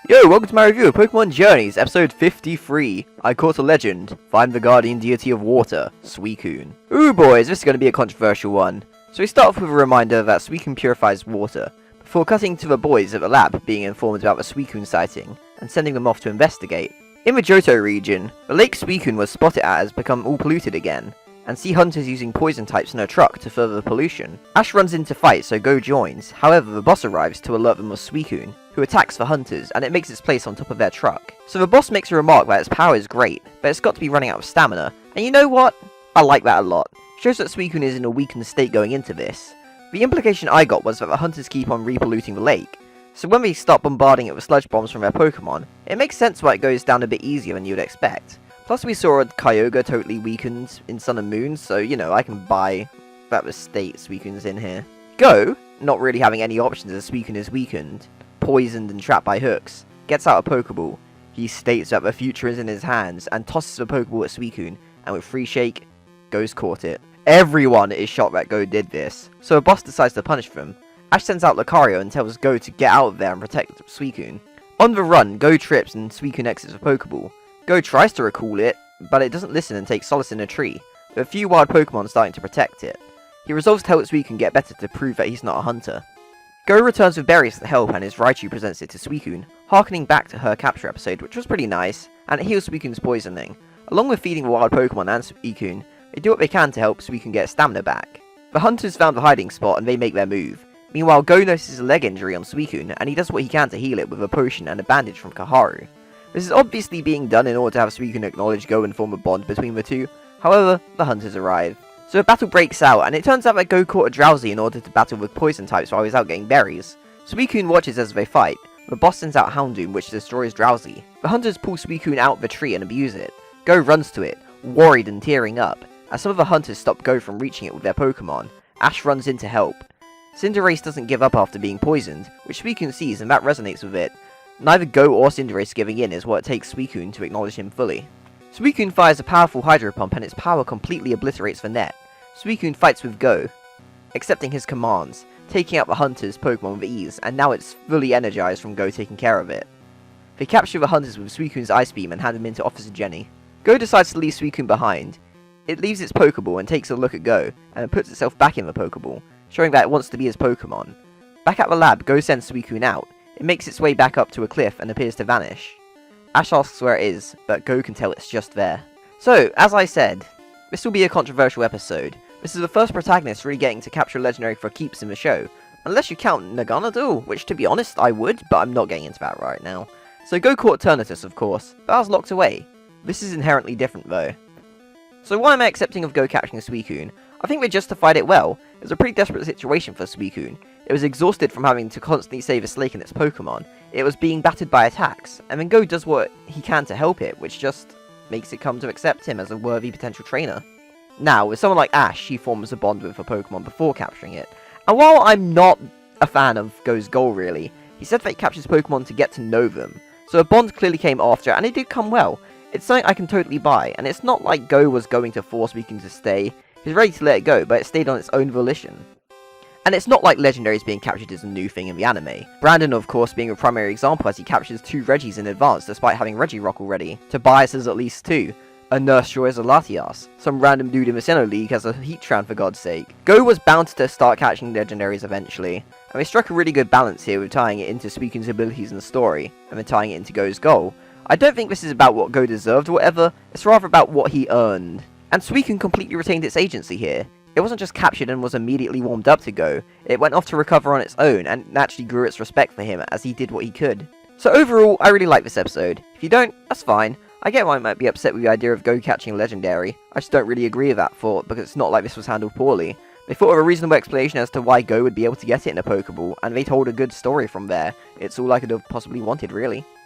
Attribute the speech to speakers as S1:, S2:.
S1: Yo, welcome to my review of Pokemon Journeys, episode 53. I caught a legend. Find the guardian deity of water, Suicune. Ooh boys, this is going to be a controversial one. So we start off with a reminder that Suicune purifies water, before cutting to the boys at the lab being informed about the Suicune sighting, and sending them off to investigate. In the Johto region, the lake Suicune was spotted at has become all polluted again, and see hunters using poison types in a truck to further the pollution. Ash runs in to fight, so Go joins. However, the boss arrives to alert them of Suicune, who attacks the hunters, and it makes its place on top of their truck. So the boss makes a remark that its power is great, but it's got to be running out of stamina. And you know what? I like that a lot. Shows that Suicune is in a weakened state going into this. The implication I got was that the hunters keep on repolluting the lake, so when they stop bombarding it with sludge bombs from their Pokemon, it makes sense why it goes down a bit easier than you'd expect. Plus we saw a Kyogre totally weakened in Sun and Moon, so you know, I can buy that the state Suicune's in here. Go, not really having any options as Suicune is weakened, poisoned and trapped by hooks, gets out a Pokeball. He states that the future is in his hands and tosses the Pokeball at Suicune, and with free shake, Go's caught it. Everyone is shocked that Go did this, so a boss decides to punish them. Ash sends out Lucario and tells Go to get out of there and protect Suicune. On the run, Go trips and Suicune exits the Pokeball. Go tries to recall it, but it doesn't listen and takes solace in a tree, with a few wild Pokemon starting to protect it. He resolves to help Suicune get better to prove that he's not a hunter. Go returns with berries to help and his Raichu presents it to Suicune, harkening back to her capture episode, which was pretty nice, and it heals Suicune's poisoning. Along with feeding the wild Pokemon and Suicune, they do what they can to help Suicune get stamina back. The hunters found the hiding spot and they make their move. Meanwhile, Go notices a leg injury on Suicune, and he does what he can to heal it with a potion and a bandage from Kaharu. This is obviously being done in order to have Suicune acknowledge Go and form a bond between the two. However, the hunters arrive. So a battle breaks out, and it turns out that Go caught a Drowsy in order to battle with poison types while he's out getting berries. Suicune watches as they fight. The boss sends out Houndoom, which destroys Drowsy. The hunters pull Suicune out of the tree and abuse it. Go runs to it, worried and tearing up. As some of the hunters stop Go from reaching it with their Pokemon, Ash runs in to help. Cinderace doesn't give up after being poisoned, which Suicune sees and that resonates with it. Neither Go or Cinderace giving in is what it takes Suicune to acknowledge him fully. Suicune fires a powerful Hydro Pump and its power completely obliterates the net. Suicune fights with Go, accepting his commands, taking out the hunter's Pokemon with ease, and now it's fully energized from Go taking care of it. They capture the hunters with Suicune's Ice Beam and hand them in to Officer Jenny. Go decides to leave Suicune behind. It leaves its Pokeball and takes a look at Go, and it puts itself back in the Pokeball, showing that it wants to be his Pokemon. Back at the lab, Go sends Suicune out. It makes its way back up to a cliff and appears to vanish. Ash asks where it is, but Go can tell it's just there. So, as I said, this will be a controversial episode. This is the first protagonist really getting to capture a legendary for keeps in the show, unless you count Naganadel, which to be honest I would, but I'm not getting into that right now. So Go caught Eternatus of course, but I was locked away. This is inherently different though. So why am I accepting of Go capturing Suicune? I think they justified it well. It was a pretty desperate situation for Suicune. It was exhausted from having to constantly save a Slake and its Pokemon. It was being battered by attacks, and then Go does what he can to help it, which just makes it come to accept him as a worthy potential trainer. Now, with someone like Ash, she forms a bond with a Pokemon before capturing it. And while I'm not a fan of Go's goal really, he said that he captures Pokemon to get to know them. So a bond clearly came after, and it did come well. It's something I can totally buy, and it's not like Go was going to force Suicune to stay. He's ready to let it go, but it stayed on its own volition. And it's not like legendaries being captured is a new thing in the anime. Brandon, of course, being a primary example as he captures 2 Reggies in advance despite having Regirock already. Tobias has at least 2. A Nursejoy is a Latias. Some random dude in the Sinnoh League has a Heatran for god's sake. Go was bound to start catching legendaries eventually, and they struck a really good balance here with tying it into Suicune's abilities in the story, and then tying it into Go's goal. I don't think this is about what Go deserved or whatever, it's rather about what he earned. And Suicune completely retained its agency here. It wasn't just captured and was immediately warmed up to Go, it went off to recover on its own and naturally grew its respect for him as he did what he could. So overall, I really like this episode. If you don't, that's fine. I get why I might be upset with the idea of Go catching a legendary. I just don't really agree with that thought because it's not like this was handled poorly. They thought of a reasonable explanation as to why Go would be able to get it in a Pokeball, and they told a good story from there. It's all I could have possibly wanted, really.